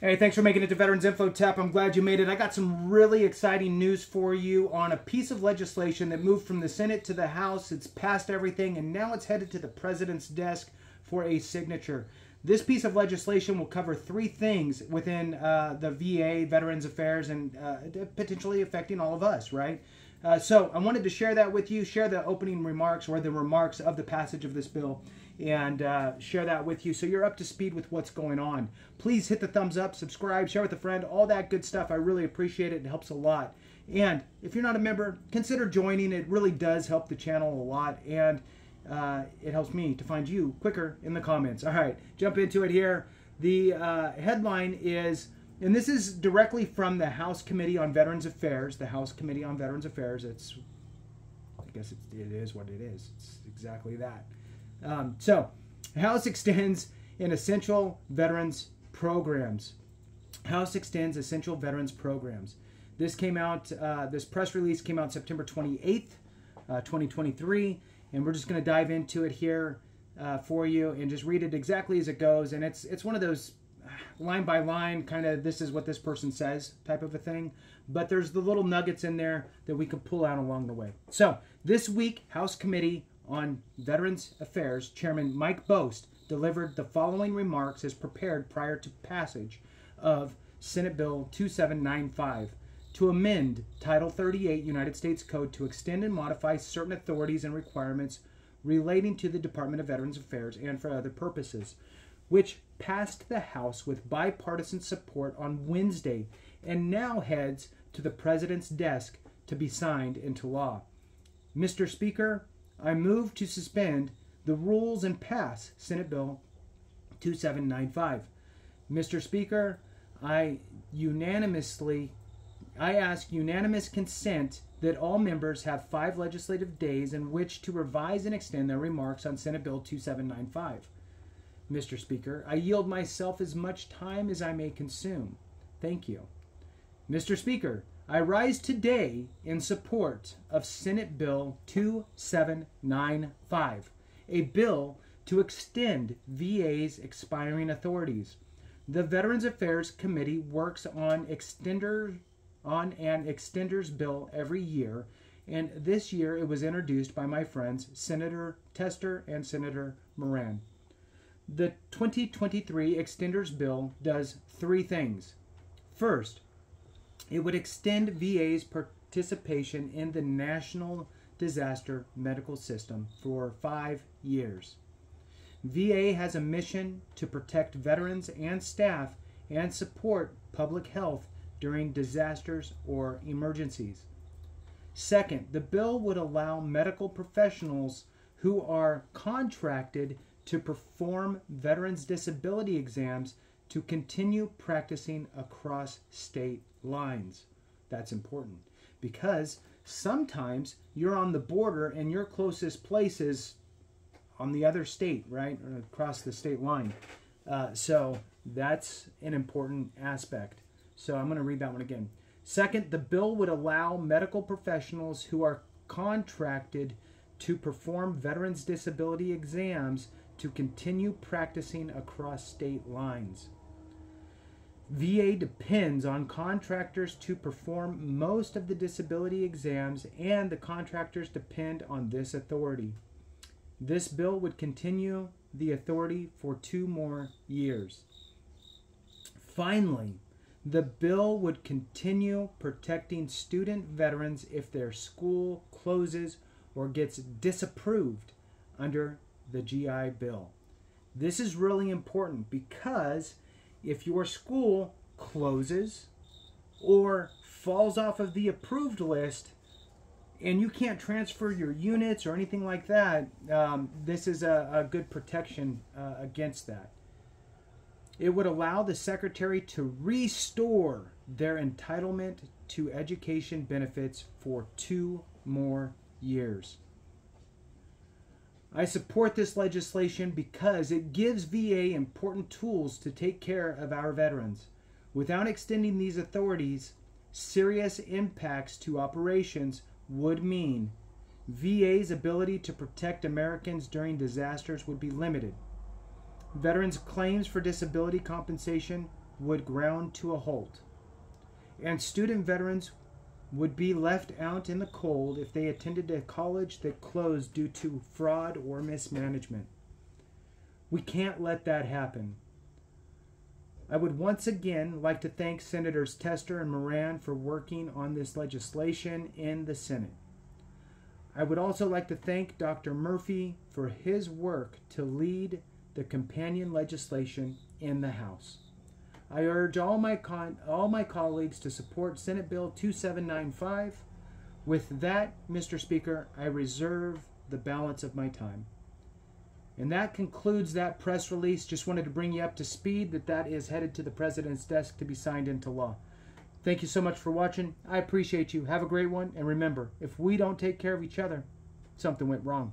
Hey, thanks for making it to Veterans Info Tap. I'm glad you made it. I got some really exciting news for you on a piece of legislation that moved from the Senate to the House. It's passed everything, and now it's headed to the President's desk for a signature. This piece of legislation will cover three things within the VA, Veterans Affairs, and potentially affecting all of us, right? So I wanted to share that with you, share the opening remarks or the remarks of the passage of this bill, and share that with you so you're up to speed with what's going on. Please hit the thumbs up, subscribe, share with a friend, all that good stuff. I really appreciate it. It helps a lot. And if you're not a member, consider joining. It really does help the channel a lot, and it helps me to find you quicker in the comments. All right, jump into it here. The headline is, and this is directly from the House Committee on Veterans Affairs, the House Committee on Veterans Affairs. I guess it is what it is. It's exactly that. So, the House extends in essential veterans programs. House extends essential veterans programs. This came out, this press release came out September 28th, 2023, and we're just going to dive into it here for you and just read it exactly as it goes. And it's one of those line by line, kind of this is what this person says type of a thing. But there's the little nuggets in there that we can pull out along the way. So, this week, House Committee on Veterans Affairs Chairman Mike Bost delivered the following remarks as prepared prior to passage of Senate Bill 2795 to amend Title 38 United States Code to extend and modify certain authorities and requirements relating to the Department of Veterans Affairs and for other purposes, which passed the House with bipartisan support on Wednesday and now heads to the President's desk to be signed into law. Mr. Speaker, I move to suspend the rules and pass Senate Bill 2795. Mr. Speaker, I ask unanimous consent that all members have 5 legislative days in which to revise and extend their remarks on Senate Bill 2795. Mr. Speaker, I yield myself as much time as I may consume. Thank you. Mr. Speaker, I rise today in support of Senate Bill 2795, a bill to extend VA's expiring authorities. The Veterans Affairs Committee works on an extenders bill every year, and this year it was introduced by my friends Senator Tester and Senator Moran. The 2023 extenders bill does 3 things. First, it would extend VA's participation in the National Disaster Medical System for 5 years. VA has a mission to protect veterans and staff and support public health during disasters or emergencies. Second, the bill would allow medical professionals who are contracted to perform veterans' disability exams to continue practicing across state lines. That's important because sometimes you're on the border and your closest place is on the other state, right? Or across the state line. So that's an important aspect. So I'm going to read that one again. Second, the bill would allow medical professionals who are contracted to perform veterans' disability exams to continue practicing across state lines. VA depends on contractors to perform most of the disability exams, and the contractors depend on this authority. This bill would continue the authority for 2 more years. Finally, the bill would continue protecting student veterans if their school closes or gets disapproved under the GI Bill. This is really important because if your school closes or falls off of the approved list and you can't transfer your units or anything like that, this is a good protection against that. It would allow the Secretary to restore their entitlement to education benefits for 2 more years. I support this legislation because it gives VA important tools to take care of our veterans. Without extending these authorities, serious impacts to operations would mean VA's ability to protect Americans during disasters would be limited. Veterans' claims for disability compensation would ground to a halt, and student veterans would be left out in the cold if they attended a college that closed due to fraud or mismanagement. We can't let that happen. I would once again like to thank Senators Tester and Moran for working on this legislation in the Senate. I would also like to thank Dr. Murphy for his work to lead the companion legislation in the House. I urge all my colleagues to support Senate Bill 2795. With that, Mr. Speaker, I reserve the balance of my time. And that concludes that press release. Just wanted to bring you up to speed that is headed to the President's desk to be signed into law. Thank you so much for watching. I appreciate you. Have a great one. And remember, if we don't take care of each other, something went wrong.